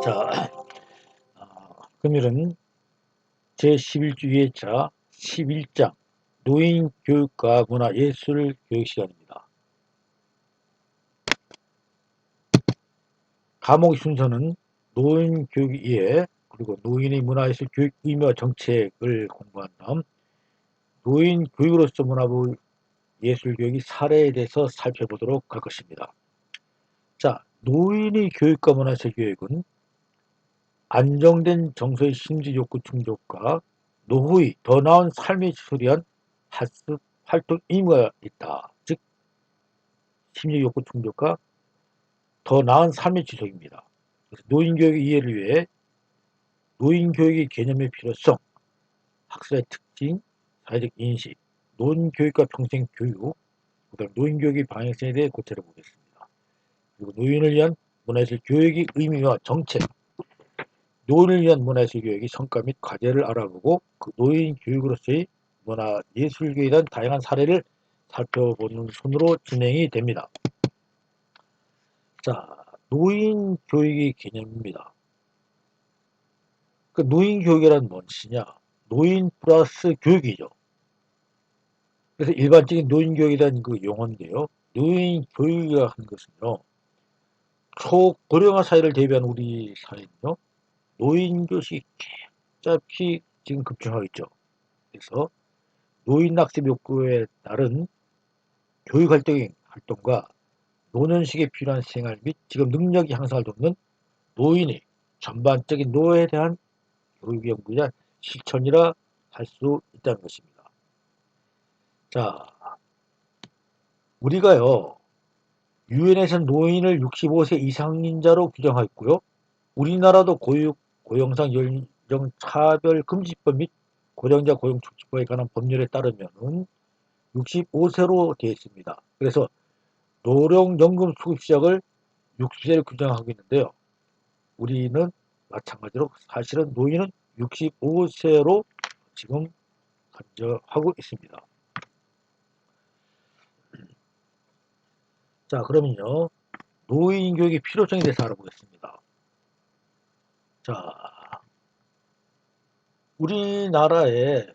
자, 금요일은 제11주 2회차 11장 노인교육과 문화예술 교육 시간입니다. 과목 순서는 노인교육 이해 그리고 노인의 문화예술 교육 의미와 정책을 공부한 다음 노인교육으로서 문화부 예술교육의 사례에 대해서 살펴보도록 할 것입니다. 자, 노인의 교육과 문화예술 교육은 안정된 정서의 심리 욕구 충족과 노후의 더 나은 삶의 지수를 위한 학습 활동 의무가 있다. 즉 심리 욕구 충족과 더 나은 삶의 지속입니다. 노인교육의 이해를 위해 노인교육의 개념의 필요성, 학습의 특징, 사회적 인식, 노인교육과 평생교육, 그다음 노인교육의 방향성에 대해 고찰해 보겠습니다. 그리고 노인을 위한 문화예술 교육의 의미와 정책, 노인을 위한 문화예술 교육의 성과 및 과제를 알아보고 그 노인 교육으로서의 문화예술교육에 대한 다양한 사례를 살펴보는 순으로 진행이 됩니다. 자, 노인 교육의 개념입니다. 그 노인 교육이란 무엇이냐? 노인 플러스 교육이죠. 그래서 일반적인 노인 교육에 대한 그 용어인데요. 노인 교육이라 하는 것은요. 초고령화 사회를 대비한 우리 사회는요. 노인 교육이 갑자기 지금 급증하고 있죠. 그래서 노인 학습 욕구에 따른 교육 활동과 노년식에 필요한 생활 및 지금 능력이 향상을 돕는 노인의 전반적인 노후에 대한 교육 연구자 실천이라 할 수 있다는 것입니다. 자, 우리가요, 유엔에서는 노인을 65세 이상인자로 규정하였고요. 우리나라도 고용상 연령 차별 금지법 및 고령자 고용촉진법에 관한 법률에 따르면 65세로 되어 있습니다. 그래서 노령연금 수급 시작을 60세로 규정하고 있는데요. 우리는 마찬가지로 사실은 노인은 65세로 지금 간주하고 있습니다. 자, 그러면요. 노인 교육의 필요성에 대해서 알아보겠습니다. 자, 우리나라의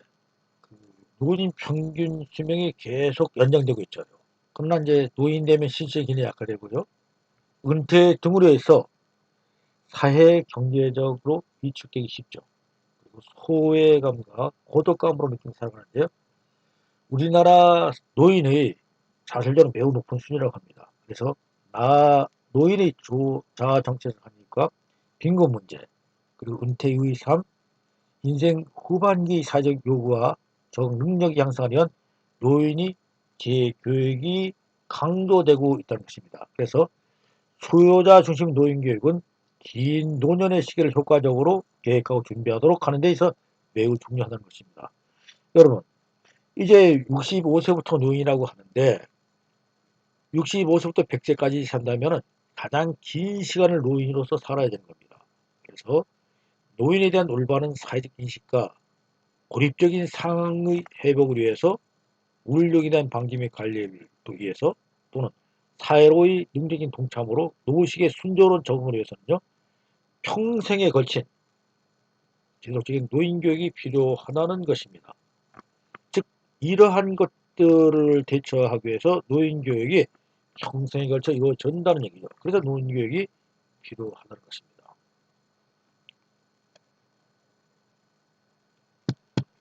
노인 평균 수명이 계속 연장되고 있죠. 그러나 이제 노인 되면 신체 기능이 약화되고요. 은퇴 등으로 해서 사회 경제적으로 위축되기 쉽죠. 그리고 소외감과 고독감으로 느끼는 사람을 하는데요. 우리나라 노인의 자살률은 매우 높은 수준이라고 합니다. 그래서 노인의 자아 정체성 한과 빈곤 문제, 그리고 은퇴 이후의 삶, 인생 후반기 사회적 요구와 적응 능력이 향상하려면 노인이 재교육이 강조되고 있다는 것입니다. 그래서 수요자 중심 노인교육은 긴 노년의 시기를 효과적으로 계획하고 준비하도록 하는 데 있어 매우 중요하다는 것입니다. 여러분, 이제 65세부터 노인이라고 하는데 65세부터 100세까지 산다면 가장 긴 시간을 노인으로서 살아야 되는 겁니다. 그래서 노인에 대한 올바른 사회적 인식과 고립적인 상황의 회복을 위해서 우울력에 대한 방지 및 관리를 위해서 또는 사회로의 능력적인 동참으로 노후식의 순조로운 적응을 위해서는요. 평생에 걸친 지속적인 노인교육이 필요하다는 것입니다. 즉 이러한 것들을 대처하기 위해서 노인교육이 평생에 걸쳐 이루어진다는 얘기죠. 그래서 노인교육이 필요하다는 것입니다.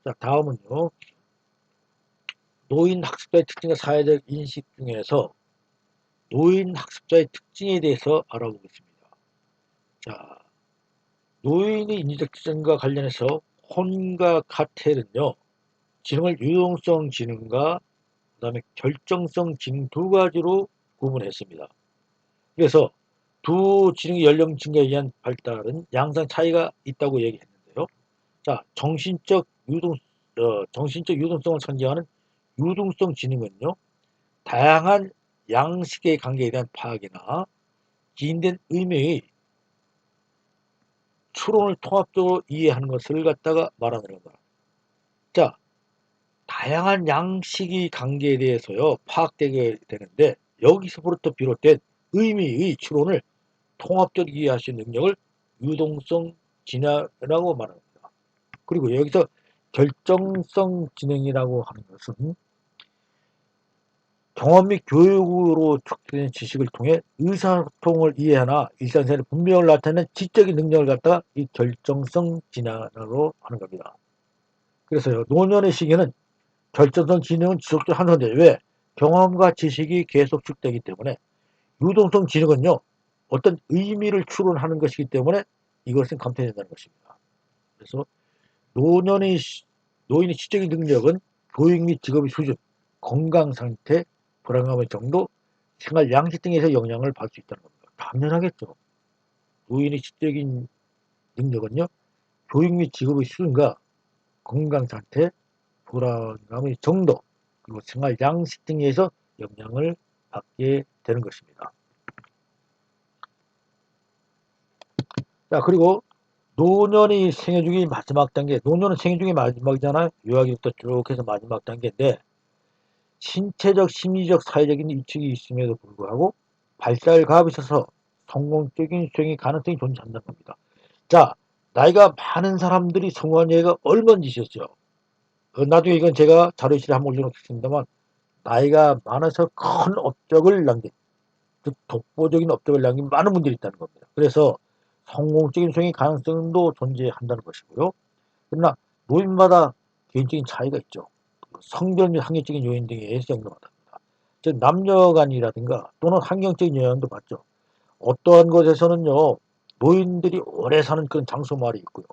자, 다음은요. 노인 학습자의 특징과 사회적 인식 중에서 노인 학습자의 특징에 대해서 알아보겠습니다. 자, 노인의 인지적 특징과 관련해서 혼과 카텔은요. 지능을 유동성 지능과 그 다음에 결정성 지능 두 가지로 구분했습니다. 그래서 두 지능의 연령 증가에 의한 발달은 양상 차이가 있다고 얘기했는데요. 자, 정신적 유동성을 상징하는 유동성 지능은요. 다양한 양식의 관계에 대한 파악이나 기인된 의미의 추론을 통합적으로 이해하는 것을 갖다가 말하는 겁니다. 자, 다양한 양식의 관계에 대해서요 파악되게 되는데 여기서부터 비롯된 의미의 추론을 통합적으로 이해할 수 있는 능력을 유동성 진화라고 말합니다. 그리고 여기서 결정성 지능이라고 하는 것은 경험 및 교육으로 축적된 지식을 통해 의사소통을 이해하나 일상생활에 분명을 나타내는 지적인 능력을 갖다가 이 결정성 진화라고 하는 겁니다. 그래서요, 노년의 시기에는 결정성 지능은 지속적으로 향상돼요. 왜? 경험과 지식이 계속 축되기 때문에. 유동성 지능은요, 어떤 의미를 추론하는 것이기 때문에 이것은 감퇴된다는 것입니다. 그래서 노년의 노인의 지적인 능력은 교육 및 직업의 수준, 건강 상태, 불안감의 정도, 생활 양식 등에서 영향을 받을 수 있다는 겁니다. 당연하겠죠. 노인의 지적인 능력은요, 교육 및 직업의 수준과 건강 상태, 불안감의 정도, 그리고 생활 양식 등에서 영향을 받게 되는 것입니다. 자, 그리고 노년이 생애중의 마지막 단계, 노년은 생애중의 마지막이잖아요. 유아기부터 쭉 해서 마지막 단계인데, 신체적, 심리적, 사회적인 위축이 있음에도 불구하고 발달 가압이 있어서 성공적인 수행의 가능성이 존재한다는 겁니다. 자, 나이가 많은 사람들이 성공한 예가 얼마나 있었죠. 나중에 이건 제가 자료실에 한번 올려놓겠습니다만, 나이가 많아서 큰 업적을 남긴, 즉 독보적인 업적을 남긴 많은 분들이 있다는 겁니다. 그래서 성공적인 수행의 가능성도 존재한다는 것이고요. 그러나 노인마다 개인적인 차이가 있죠. 성별 및 환경적인 요인 등에 의해서 영향받습니다. 즉 남녀 간이라든가 또는 환경적인 영향도 받죠. 어떠한 곳에서는요, 노인들이 오래 사는 그런 장소말이 있고요.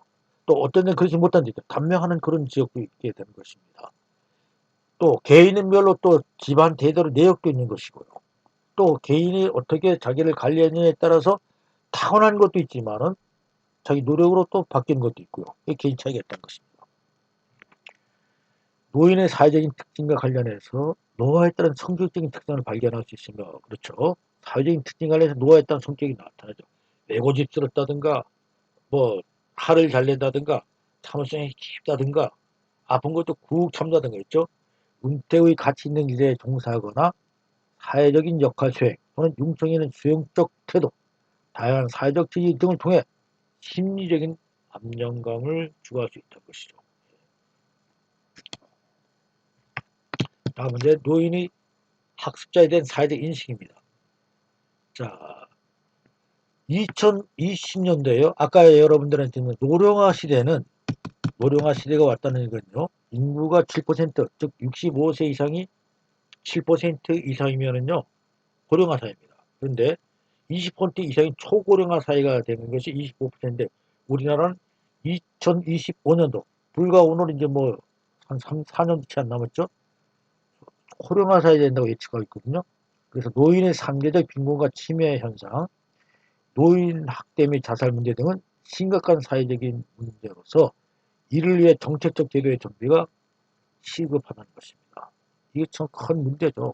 또 어떤 데는 그렇지 못한 데 있고 단명하는 그런 지역도 있게 되는 것입니다. 또 개인별로 또 집안 대대로 내역도 있는 것이고요. 또 개인이 어떻게 자기를 관리하느냐에 따라서 타고난 것도 있지만은 자기 노력으로 또 바뀌는 것도 있고요. 이게 개인 차이가 있다는 것입니다. 노인의 사회적인 특징과 관련해서 노화에 따른 성격적인 특성을 발견할 수 있으며, 그렇죠. 사회적인 특징 관련해서 노화에 따른 성격이 나타나죠. 외고집스럽다든가, 뭐 칼을 잘 낸다든가, 참을성이 깊다든가, 아픈 것도 꾹 참다든가 있죠. 은퇴의 가치 있는 일에 종사하거나 사회적인 역할 수행 또는 융통에 있는 수용적 태도, 다양한 사회적 지위 등을 통해 심리적인 안정감을 추구할 수 있다는 것이죠. 다음은 이제 노인의 학습자에 대한 사회적 인식입니다. 자, 2020년도에요. 아까 여러분들한테는 노령화 시대가 왔다는 건요. 인구가 7%, 즉 65세 이상이 7% 이상이면은요, 고령화 사회입니다. 그런데 20% 이상이 초고령화 사회가 되는 것이 25%인데, 우리나라는 2025년도, 불과 오늘 이제 뭐, 한 3, 4년 채 안 남았죠? 고령화 사회가 된다고 예측하고 있거든요. 그래서 노인의 상대적 빈곤과 치매 현상, 노인 학대 및 자살 문제 등은 심각한 사회적인 문제로서 이를 위해 정책적 제도의 준비가 시급하다는 것입니다. 이게 참 큰 문제죠.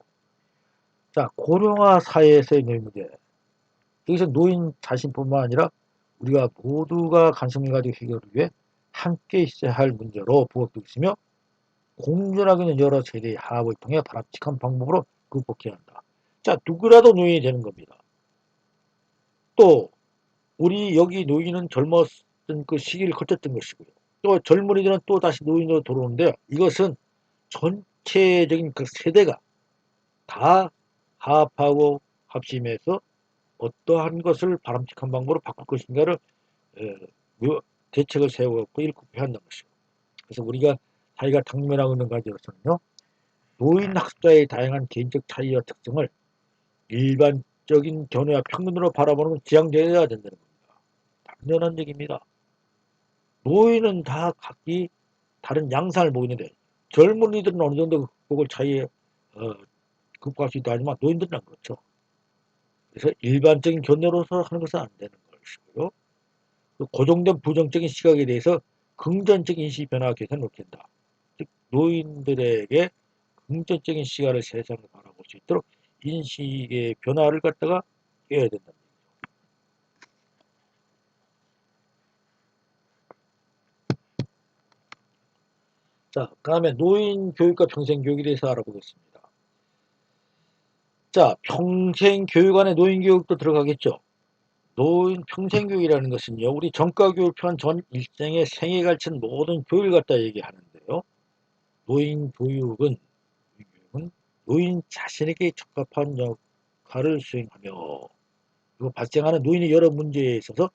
자, 고령화 사회에서의 노인 문제. 여기서 노인 자신뿐만 아니라 우리가 모두가 관심을 가지고 해결을 위해 함께 있어야 할 문제로 부각되고 있으며, 공존하고 있는 여러 세대의 합을 통해 바람직한 방법으로 극복해야 한다. 자, 누구라도 노인이 되는 겁니다. 또 우리 여기 노인은 젊었던 그 시기를 거쳤던 것이고요. 또 젊은이들은 또 다시 노인으로 돌아오는데요. 이것은 전체적인 그 세대가 다 합하고 합심해서 어떠한 것을 바람직한 방법으로 바꿀 것인가를 대책을 세워갖고 이를 극복해야 한다는 것이죠. 그래서 우리가 자기가 당면하고 있는 과제로서는요, 노인 학습자의 다양한 개인적 차이와 특성을 일반적인 견해와 평균으로 바라보는 건 지향되어야 된다는 겁니다. 당연한 얘기입니다. 노인은 다 각기 다른 양상을 보이는데, 젊은이들은 어느 정도 극복을 차이에 극복할 수 있다 하지만 노인들은 안 그렇죠. 그래서 일반적인 견해로서 하는 것은 안 되는 것이고요. 고정된 부정적인 시각에 대해서 긍정적인 인식 변화가 개선을 놓겠다. 즉 노인들에게 긍정적인 시각을 세상을 바라볼 수 있도록 인식의 변화를 갖다가 해야 된다. 자, 그 다음에 노인 교육과 평생 교육에 대해서 알아보겠습니다. 자, 평생 교육 안에 노인 교육도 들어가겠죠. 노인 평생교육이라는 것은요, 우리 전과교육편 전 일생의 생에 걸친 모든 교육을 갖다 얘기하는데요. 노인 교육은 노인 자신에게 적합한 역할을 수행하며 그리고 발생하는 노인의 여러 문제에 있어서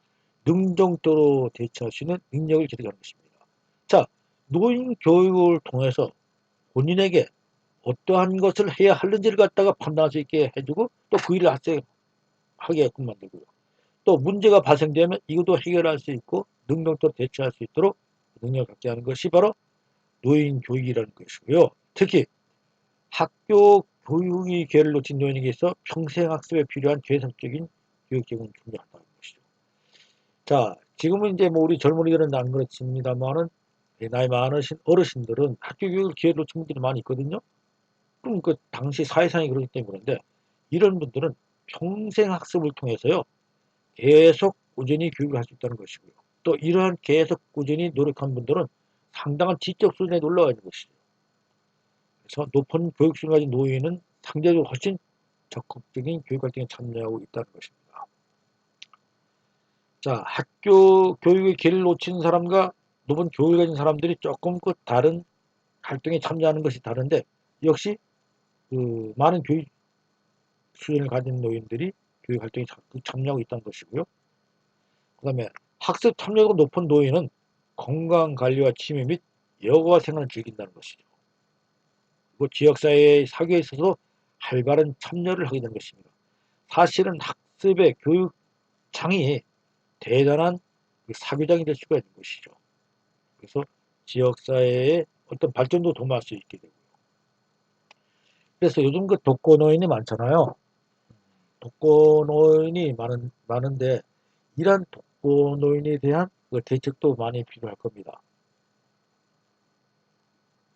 능동적으로 대처할 수 있는 능력을 기르는 것입니다. 자, 노인 교육을 통해서 본인에게 어떠한 것을 해야 하는지를 갖다가 판단할 수 있게 해주고 또 그 일을 하게끔 만들고요. 또 문제가 발생되면 이것도 해결할 수 있고 능동적으로 대처할 수 있도록 능력을 갖게 하는 것이 바로 노인 교육이라는 것이고요. 특히 학교 교육의 기회를 놓친 노인에게 있어 평생학습에 필요한 계속적인 교육 제공이 중요하다는 것이죠. 자, 지금은 이제 뭐 우리 젊은이들은 안 그렇습니다만은 나이 많으신 어르신들은 학교 교육을 기회를 놓친 분들이 많이 있거든요. 그럼 그 당시 사회상이 그렇기 때문에 그런데 이런 분들은 평생 학습을 통해서요 계속 꾸준히 교육을 할 수 있다는 것이고요. 또 이러한 계속 꾸준히 노력한 분들은 상당한 지적 수준에 올라가 있는 것이죠. 그래서 높은 교육 수준을 가진 노인은 상대적으로 훨씬 적극적인 교육 활동에 참여하고 있다는 것입니다. 자, 학교 교육의 길을 놓친 사람과 높은 교육을 가진 사람들이 조금 그 다른 활동에 참여하는 것이 다른데 역시 그 많은 교육 수준을 가진 노인들이 교육 활동에 참여하고 있다는 것이고요. 그 다음에 학습 참여도가 높은 노인은 건강관리와 취미 및 여가 생활을 즐긴다는 것이죠. 그리고 지역사회의 사교에 있어서 활발한 참여를 하게 되는 것입니다. 사실은 학습의 교육장이 대단한 사교장이 될 수가 있는 것이죠. 그래서 지역사회의 어떤 발전도 도모할 수 있게 되고요. 그래서 요즘 그 독거노인이 많잖아요. 독거노인이 많은데 이러한 독거노인에 대한 그 대책도 많이 필요할 겁니다.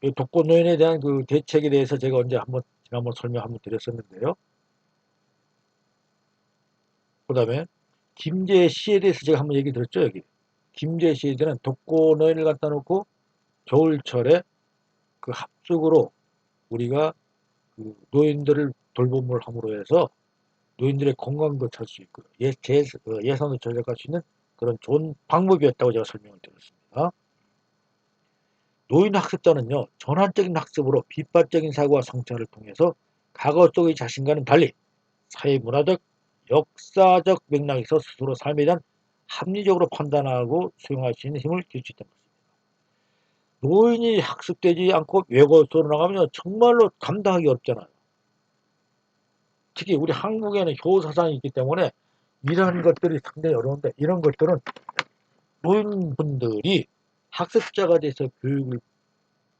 이 독거노인에 대한 그 대책에 대해서 제가 언제 지난번 설명 한번 드렸었는데요. 그 다음에 김제 시에 대해서 제가 한번 얘기 들었죠, 여기. 김제 시에는 독거노인을 갖다 놓고 겨울철에 그 합숙으로 우리가 그 노인들을 돌봄을 함으로 해서 노인들의 건강도 찾을 수 있고 예산도 절약할 수 있는 그런 좋은 방법이었다고 제가 설명을 드렸습니다. 노인 학습자는요, 전환적인 학습으로 비판적인 사고와 성찰을 통해서 과거 속의 자신과는 달리 사회문화적, 역사적 맥락에서 스스로 삶에 대한 합리적으로 판단하고 수용할 수 있는 힘을 길 수 있다는 것입니다. 노인이 학습되지 않고 외국으로 나가면 정말로 감당하기 어렵잖아요. 특히 우리 한국에는 효사상이 있기 때문에 이러한 것들이 상당히 어려운데 이런 것들은 노인분들이 학습자가 돼서 교육을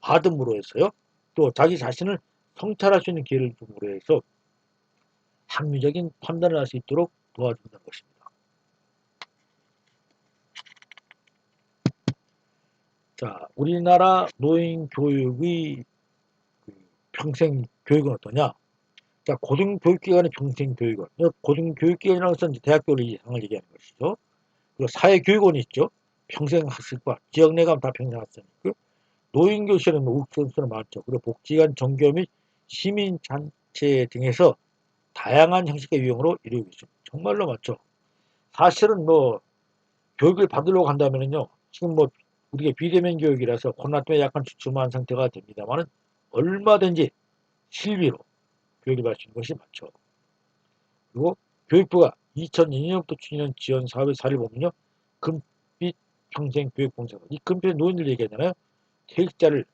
받음으로 해서요. 또 자기 자신을 성찰할 수 있는 기회를 줌으로 해서 합리적인 판단을 할 수 있도록 도와준다는 것입니다. 자, 우리나라 노인 교육의 그 평생 교육은 어떠냐? 자, 고등교육기관의 평생 교육원. 고등교육기관이라고 해서 이제 대학교를 이상을 얘기하는 것이죠. 그리고 사회교육원이 있죠. 평생 학습과 지역 내감 다 평생 학습 있고 노인교실은 옥선수는 많죠. 그리고 복지관, 종교 및 시민단체 등에서 다양한 형식의 유형으로 이루어지고 있습니다. 정말로 많죠. 사실은 뭐 교육을 받으려고 한다면요. 지금 뭐 우리가 비대면 교육이라서 코로나 때문에 약간 주춤한 상태가 됩니다만은 얼마든지 실비로 교육을 받을 수 있는 것이 많죠. 그리고 교육부가 2002년부터 추진한 지원 사업의 사례를 보면요. 금빛 평생 교육봉사가 이 금빛 노인들 얘기하잖아요. 퇴직자를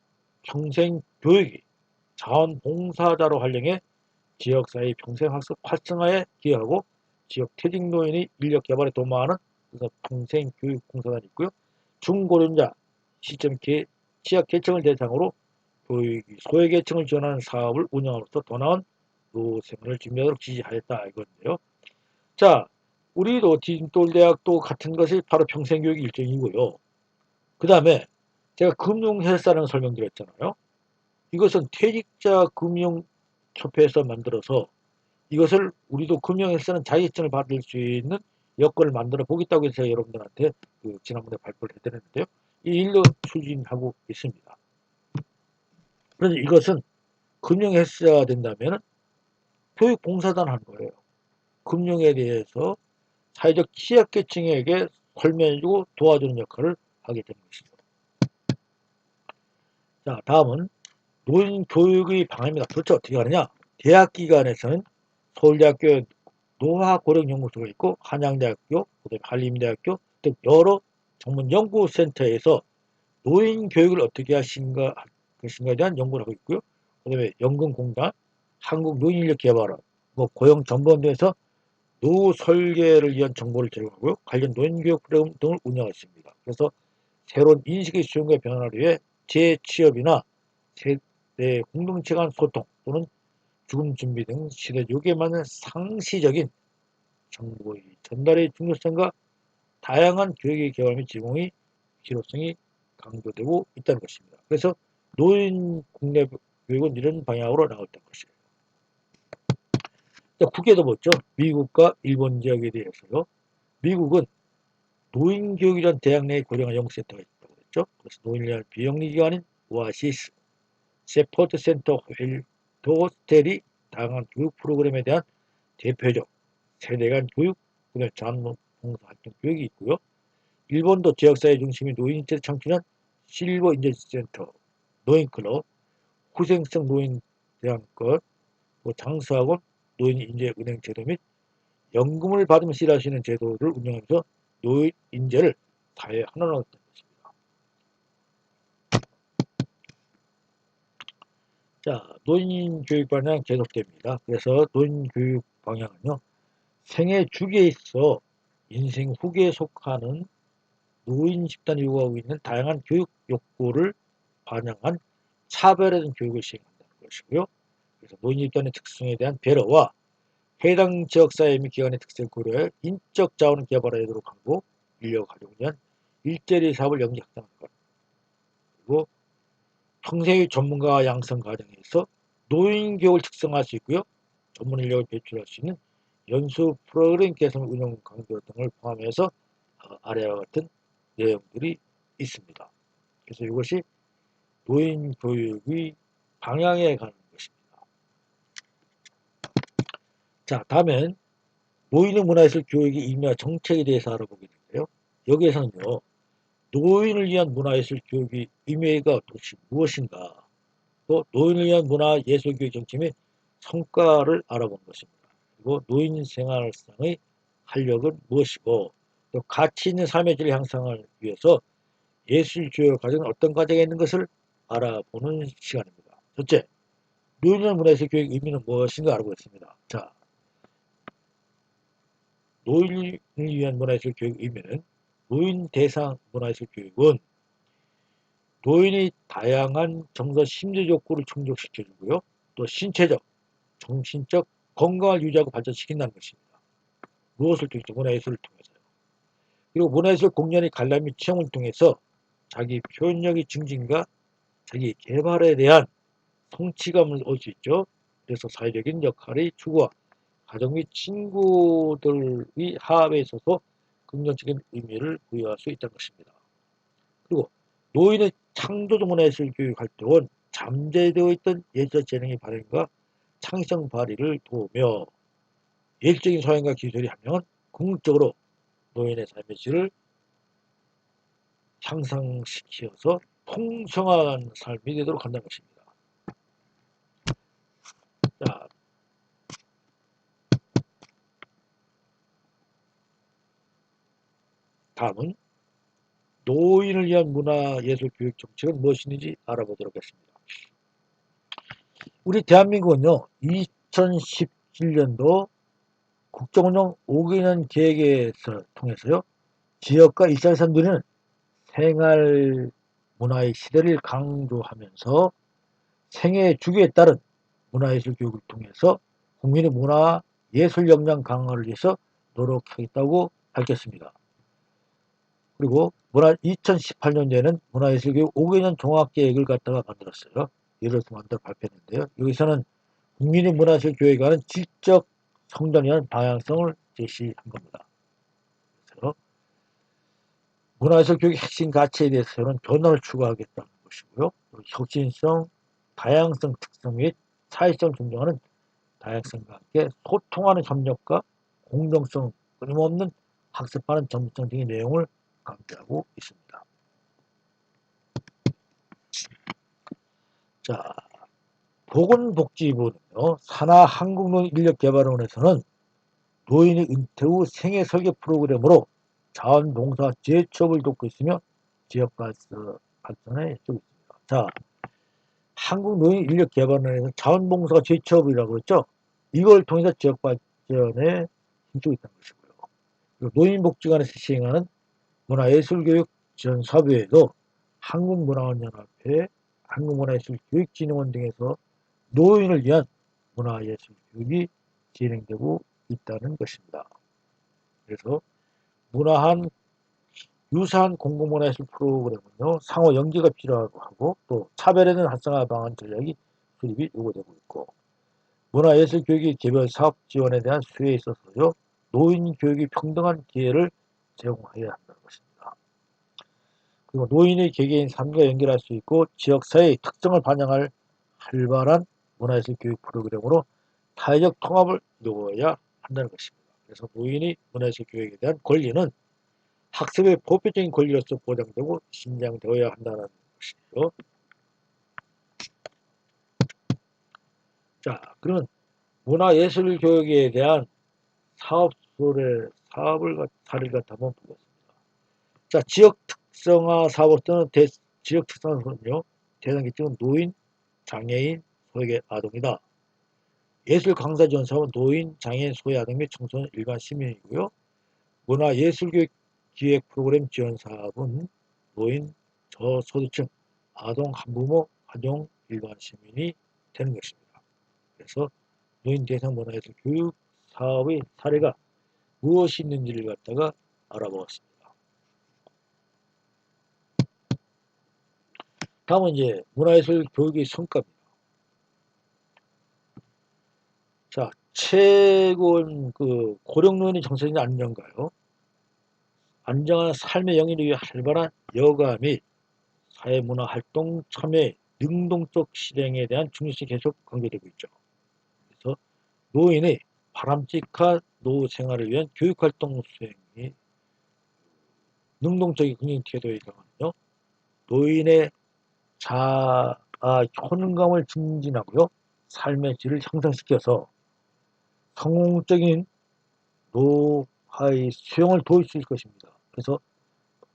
평생 교육이 자원봉사자로 활용해 지역사회 평생학습 활성화에 기여하고 지역 퇴직 노인의 인력 개발에 도모하는 그래서 평생교육봉사단이 있고요. 중고령자 시점 취약 계층을 대상으로 교육이 소외계층을 지원하는 사업을 운영함으로써 더 나은 노생을 준비하도록 지지하였다 이건데요. 자, 우리도 디딤돌대학도 같은 것이 바로 평생교육 일종이고요. 그 다음에 제가 금융헬사라는 설명드렸잖아요. 이것은 퇴직자 금융협회에서 만들어서 이것을 우리도 금융에서는 자격증을 받을 수 있는 여건을 만들어 보겠다고 해서 여러분들한테 지난번에 발표를 해드렸는데요. 이 일로 추진하고 있습니다. 그래서 이것은 금융회사가 된다면 교육봉사단 하는 거예요. 금융에 대해서 사회적 취약계층에게 설명해주고 도와주는 역할을 하게 되는 것이죠. 자, 다음은 노인 교육의 방향입니다. 도대체 어떻게 하느냐? 대학 기관에서는 서울대학교 노화고령연구소가 있고 한양대학교, 그다음에 한림대학교 등 여러 전문 연구센터에서 노인 교육을 어떻게 하신가 것인가에 대한 연구를 하고 있고요. 그다음에 연금공단, 한국노인인력개발원, 고용정보원에서 노후 설계를 위한 정보를 제공하고요. 관련 노인교육 프로그램 등을 운영하고 있습니다. 그래서 새로운 인식의 수용과 변화를 위해 재취업이나 세대 공동체 간 소통 또는 죽음 준비 등 시대 요구에 맞는 상시적인 정보의 전달의 중요성과 다양한 교육의 개발 및 제공의 필요성이 강조되고 있다는 것입니다. 그래서 노인 국내 교육은 이런 방향으로 나갔던 것이에요. 국외도 보죠. 미국과 일본 지역에 대해서요. 미국은 노인 교육이란 대학 내 고령화 연구센터가 있다고 했죠. 그래서 노인을 위한 비영리 기관인 오아시스, 세포트 센터 힐도스텔이 다양한 교육 프로그램에 대한 대표적 세대 간 교육, 자원봉사활동 교육이 있고요. 일본도 지역사회 중심의 노인인재를 창출한 실버 인재센터, 노인클럽, 후생성 노인대안권, 장수학원, 노인인재은행 제도 및 연금을 받으면서 일하시는 제도를 운영하면서 노인인재를 사회에 하나로 했던 것입니다. 자, 노인교육 방향 계속됩니다. 그래서 노인교육 방향은요, 생애 주기에 있어 인생 후기에 속하는 노인 집단이 요구하고 있는 다양한 교육 욕구를 반영한 차별화된 교육을 시행한다는 것이고요. 그래서 노인 집단의 특성에 대한 배려와 해당 지역사회 및 기관의 특성을 고려해 인적 자원을 개발하도록 하고 인력 활용을 위한 일자리 사업을 연계 확장하는 것. 그리고 평생의 전문가 양성 과정에서 노인 교육을 특성화할 수 있고요. 전문 인력을 배출할 수 있는 연수 프로그램 개선 운영 강도 등을 포함해서 아래와 같은 내용들이 있습니다. 그래서 이것이 노인 교육의 방향에 관한 것입니다. 자, 다음엔 노인의 문화예술 교육의 의미와 정책에 대해서 알아보게 되는데요. 여기에서는요, 노인을 위한 문화예술 교육의 의미가 도대체 무엇인가, 또 노인을 위한 문화예술교육 정책의 성과를 알아보는 것입니다. 그리고 노인 생활상의 활력은 무엇이고, 또 가치 있는 삶의 질 향상을 위해서 예술 교육 과정은 어떤 과정에 있는 것을 알아보는 시간입니다. 첫째, 노인을 문화예술 교육 의미는 무엇인가 알아보겠습니다. 자, 노인을 위한 문화예술 교육 의미는 노인 대상 문화예술 교육은 노인의 다양한 정서 심리 욕구를 충족시켜주고요. 또 신체적, 정신적 건강을 유지하고 발전시킨다는 것입니다. 무엇을 통해서? 문화예술을 통해서요. 그리고 문화예술 공연의 관람 및 체험을 통해서 자기 표현력의 증진과 자기 개발에 대한 성취감을 얻을 수 있죠. 그래서 사회적인 역할의 추구와 가정 및 친구들의 화합에 있어서 긍정적인 의미를 부여할 수 있다는 것입니다. 그리고 노인의 창조적 문화예술 교육 활동은 잠재되어 있던 예술 재능의 발현과 창의성 발휘를 도우며 예술적인 소양과 기술이 하면 궁극적으로 노인의 삶의 질을 향상시켜서 풍성한 삶이 되도록 한다는 것입니다. 자, 다음은 노인을 위한 문화예술교육 정책은 무엇인지 알아보도록 하겠습니다. 우리 대한민국은요, 2017년도 국정운영 5개년 계획에서 통해서요, 지역과 일상에서 누리는 생활 문화의 시대를 강조하면서 생애 주기에 따른 문화예술 교육을 통해서 국민의 문화 예술 역량 강화를 위해서 노력하겠다고 밝혔습니다. 그리고 2018년도에는 문화예술교육 5개년 종합계획을 갖다가 만들었어요. 예를 들어서 만들어 발표했는데요. 여기서는 국민의 문화예술 교육에 관한 질적 성장에 대한 방향성을 제시한 겁니다. 그래서 문화예술 교육의 핵심 가치에 대해서는 변화를 추구하겠다는 것이고요. 혁신성, 다양성 특성 및 사회성 존중하는 다양성과 함께 소통하는 협력과 공정성, 끊임없는 학습하는 전문성 등의 내용을 강조하고 있습니다. 자, 보건복지부는요, 산하 한국노인인력개발원에서는 노인의 은퇴 후 생애 설계 프로그램으로 자원봉사 재취업을 돕고 있으며 지역 발전에 해주고 있습니다. 자, 한국노인인력개발원에서 자원봉사가 재취업이라고 했죠. 이걸 통해서 지역 발전에 힘주고 있다는 것이고요. 그리고 노인복지관에서 시행하는 문화예술교육 지원 사업 외에도 한국문화원연합회, 한국문화예술교육진흥원 등에서 노인을 위한 문화예술교육이 진행되고 있다는 것입니다. 그래서 문화한 유사한 공공문화예술 프로그램은요, 상호 연계가 필요하고 하고 또 차별화된 활성화 방안 전략이 수립이 요구되고 있고 문화예술교육의 개별 사업 지원에 대한 수혜에 있어서요, 노인 교육이 평등한 기회를 제공해야 한다는 것입니다. 그리고 노인의 개개인 삶과 연결할 수 있고 지역사회의 특성을 반영할 활발한 문화예술 교육 프로그램으로 사회적 통합을 이루어야 한다는 것입니다. 그래서 노인의 문화예술 교육에 대한 권리는 학습의 보편적인 권리로서 보장되고 신장되어야 한다는 것이죠. 자, 그러면 문화예술 교육에 대한 사업을 사례를 한번 보겠습니다. 자, 지역 특성화 사업으로서는 지역 특성화는요, 대상 계층은 노인, 장애인, 소외 아동이다. 예술 강사 지원 사업은 노인, 장애인, 소외 아동 및 청소년 일반 시민이고요. 문화예술교육 기획 프로그램 지원 사업은 노인, 저소득층, 아동, 한부모, 가정, 일반 시민이 되는 것입니다. 그래서 노인 대상 문화예술 교육 사업의 사례가 무엇이 있는지를 갖다가 알아보았습니다. 다음은 이제 문화예술 교육의 성과입니다. 자, 최고는 그 고령노인의 정서적인 안정가요. 안정한 삶의 영위를 위해 활발한 여가 및 사회문화활동 참여 능동적 실행에 대한 중요성이 계속 강조되고 있죠. 그래서 노인의 바람직한 노후 생활을 위한 교육활동 수행이 능동적인 긍정 태도에 강하며 노인의 자아 효능감을 증진하고요. 삶의 질을 향상시켜서 성공적인 노화의 수용을 도울 수 있을 것입니다. 그래서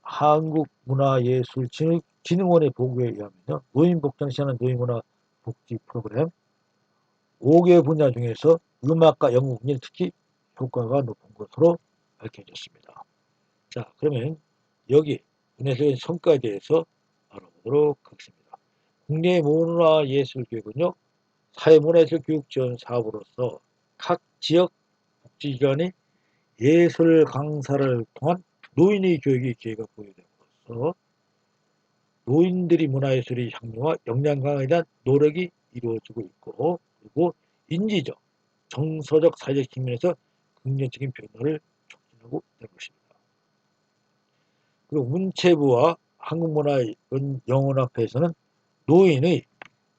한국문화예술진흥원의 보고에 의하면 노인복장 시하는 노인문화 복지 프로그램 5개 분야 중에서 음악과 연극 분야는 특히 효과가 높은 것으로 밝혀졌습니다. 자, 그러면 여기 문화예술의 성과에 대해서 알아보도록 하겠습니다. 국내 문화예술교육은요, 사회문화예술 교육 지원 사업으로서 각 지역 복지기관이 예술 강사를 통한 노인의 교육의 기회가 보유됨으로써 노인들이 문화예술의 향유와 역량 강화에 대한 노력이 이루어지고 있고 그리고 인지적, 정서적, 사회적 측면에서 긍정적인 변화를 촉진하고 있다는 것입니다. 그리고 문체부와 한국문화영혼협회에서는 노인의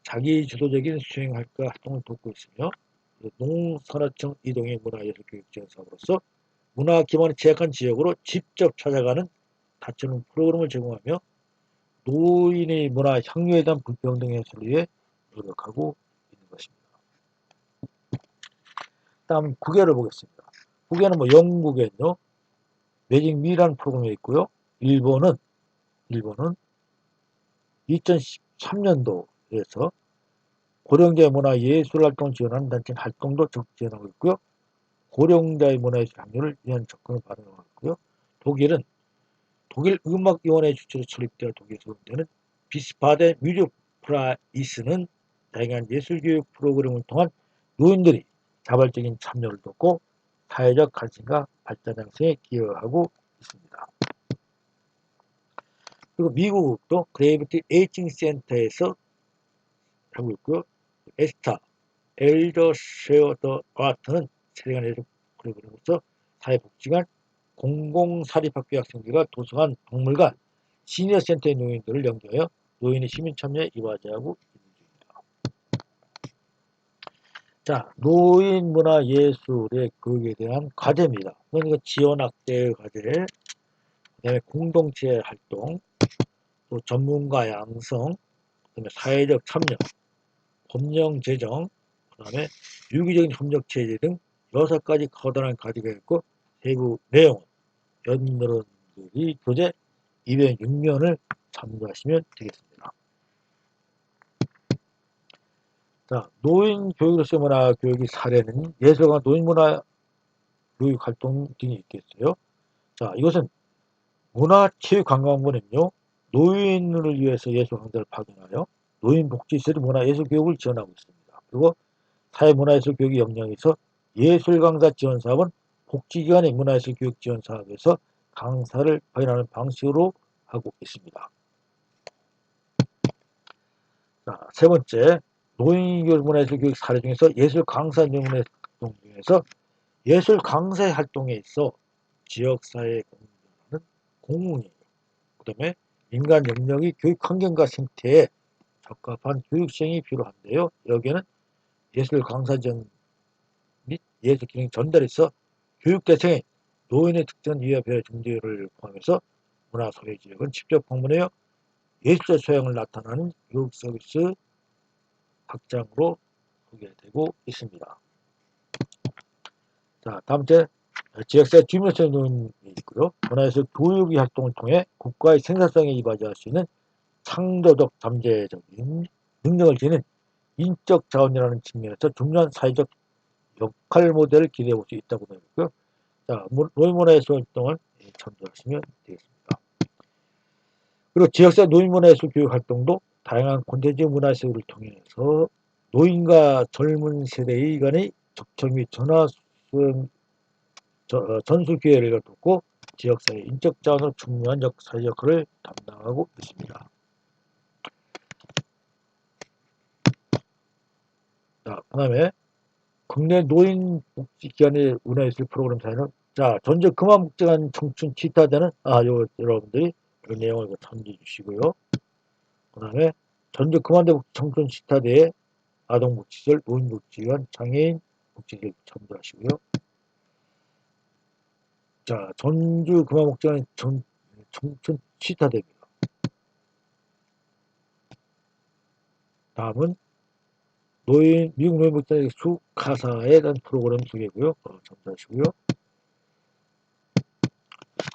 자기주도적인 수행할까 활동을 돕고 있으며 농산하청 이동의 문화예술 교육 지원 사업으로서 문화 기반이 취약한 지역으로 직접 찾아가는 다채로운 프로그램을 제공하며 노인의 문화 향유에 대한 불평등 해소를 위해 노력하고 있는 것입니다. 다음 9개를 보겠습니다. 9개는 뭐 영국에는요, 매직 미라는 프로그램이 있고요. 일본은 2013년도에서 고령자의 문화 예술 활동을 지원하는 단체 활동도 적극 지원하고 있고요. 고령자의 문화예술 향유를 위한 접근을 발행하고 있고요. 독일 음악위원회 주최로 설립되어 독일에서 운영되는 비스바덴 뮤직프라이스는 다양한 예술교육 프로그램을 통한 노인들이 자발적인 참여를 돕고 사회적 관심과 발전 양성에 기여하고 있습니다. 그리고 미국도 그레이비티 에이징 센터에서 하고 있고요. 에스타, 엘더 쉐어더 아트는 세계관 예술 프로그램으로서 사회복지관, 공공사립학교 학생들과 도서관, 박물관, 시니어센터의 노인들을 연계하여 노인의 시민참여에 이바지하고 있는 중입니다. 자, 노인문화예술의 교육에 대한 과제입니다. 그러니까 지원학대의 과제, 그 다음에 공동체 활동, 또 전문가 양성, 그 다음에 사회적 참여, 법령 제정, 그 다음에 유기적인 협력체제 등 6가지 커다란 과제가 있고, 세부 내용은 여러분들이 교재 206면을 참고하시면 되겠습니다. 자, 노인 교육으로서의 문화 교육의 사례는 예술과 노인문화 교육 활동 등이 있겠어요. 자, 이것은 문화체육관광부는요, 노인을 위해서 예술 강좌를 파견하여 노인복지시설 문화예술 교육을 지원하고 있습니다. 그리고 사회문화예술 교육의 역량에서 예술 강사 지원 사업은 복지기관의 문화예술 교육 지원 사업에서 강사를 파견하는 방식으로 하고 있습니다. 자, 세 번째, 노인교육 문화예술 교육 사례 중에서 예술 강사 전문의 활동 중에서 예술 강사의 활동에 있어 지역사회에 공헌하는 공문이에요. 그 다음에 인간 영역이 교육 환경과 생태에 적합한 교육 시행이 필요한데요. 여기에는 예술 강사전 및 예술 기능 전달에서 교육 대상의 노인의 특정 이해 배려 준비를 포함해서 문화 소외 지역은 직접 방문하여 예술적 소양을 나타나는 교육 서비스 확장으로 소개되고 있습니다. 자, 다음째 지역사회 주민센터 노인이 있고요. 문화예술 교육의 활동을 통해 국가의 생산성에 이바지할 수 있는 창조적 잠재적인 능력을 지닌 인적 자원이라는 측면에서 중요한 사회적 역할 모델을 기대해 볼 수 있다고 보고요. 자, 노인문화예술 활동을 참조하시면 되겠습니다. 그리고 지역사회 노인문화예술 교육 활동도 다양한 콘텐츠 문화예술을 통해서 노인과 젊은 세대의 간의 접촉 및 전수 기회를 돕고 지역사회 인적 자원으로 중요한 사회 역할을 담당하고 있습니다. 자, 그 다음에 국내 노인복지기관의 문화예술 프로그램 사회는 자, 전적 그만 묵직한 청춘 치타되는 여러분들이 그 내용을 참조해 주시고요. 그 다음에 전적 그만대 청춘 치타대의 아동복지시설, 노인복지기관, 장애인 복지기관 참조하시고요. 자, 전주 그만 묵직한 청춘 치타대입니다. 다음은 미국 노인복지기관 수카사에 대한 프로그램 소개고요. 참조하시고요.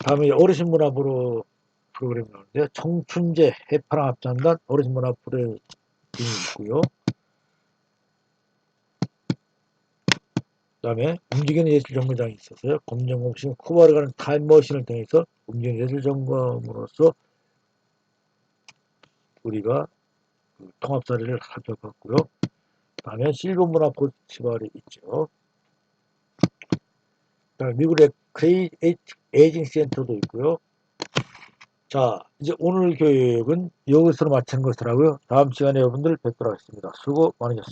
다음에 어르신 문화 프로그램이 나오는데요. 청춘제 해파랑 합창단 어르신 문화 프로그램이 있고요. 그 다음에 움직이는 예술 점검장이 있어서요. 검정공신 쿠바를 가는 타임머신을 통해서 움직이는 예술 점검으로서 우리가 그 통합 사례를 살펴봤고요. 다음에 실버 문화 포스티벌이 있죠. 그다음에 미국의 크리에이티브 에이징 센터도 있고요. 자, 이제 오늘 교육은 여기서 마치는 것이라고요. 다음 시간에 여러분들 뵙도록 하겠습니다. 수고 많으셨습니다.